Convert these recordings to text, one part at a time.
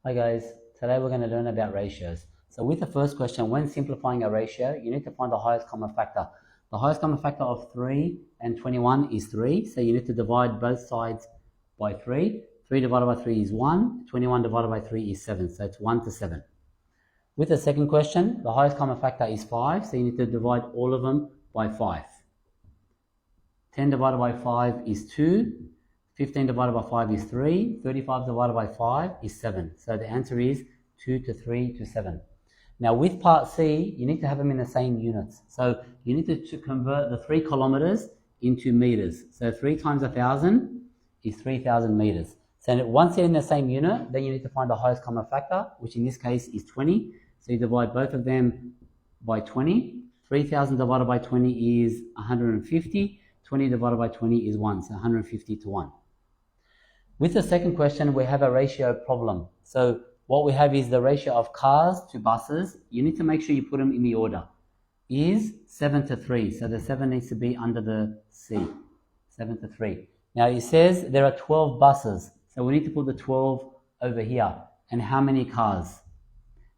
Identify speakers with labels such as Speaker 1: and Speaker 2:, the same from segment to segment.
Speaker 1: Hi guys, today we're going to learn about ratios. So with the first question, when simplifying a ratio, you need to find the highest common factor. The highest common factor of 3 and 21 is 3, so you need to divide both sides by 3. 3 divided by 3 is 1, 21 divided by 3 is 7, so it's 1 to 7. With the second question, the highest common factor is 5, so you need to divide all of them by 5. 10 divided by 5 is 2. 15 divided by 5 is 3. 35 divided by 5 is 7. So the answer is 2 to 3 to 7. Now with part C, you need to have them in the same units. So you need to convert the 3 kilometers into meters. So 3 times 1,000 is 3,000 meters. So once they're in the same unit, then you need to find the highest common factor, which in this case is 20. So you divide both of them by 20. 3,000 divided by 20 is 150. 20 divided by 20 is 1, so 150 to 1. With the second question, we have a ratio problem. So what we have is the ratio of cars to buses. You need to make sure you put them in the order. Is 7 to 3. So the 7 needs to be under the C. 7 to 3. Now it says there are 12 buses. So we need to put the 12 over here. And how many cars?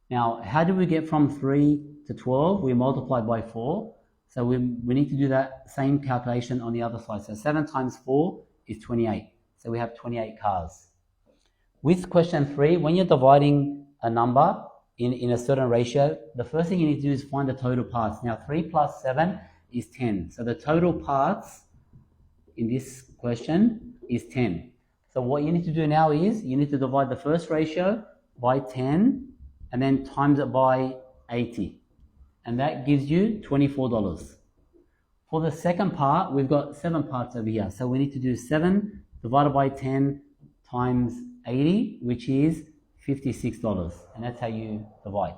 Speaker 1: Now, how do we get from 3 to 12? We multiply by 4. So we need to do that same calculation on the other side. So 7 times 4 is 28. So we have 28 cars. With question 3, when you're dividing a number in a certain ratio, the first thing you need to do is find the total parts. Now 3 plus 7 is 10. So the total parts in this question is 10. So what you need to do now is you need to divide the first ratio by 10 and then times it by 80. And that gives you $24. For the second part, we've got 7 parts over here. So we need to do 7 divided by 10 times 80, which is $56. And that's how you divide.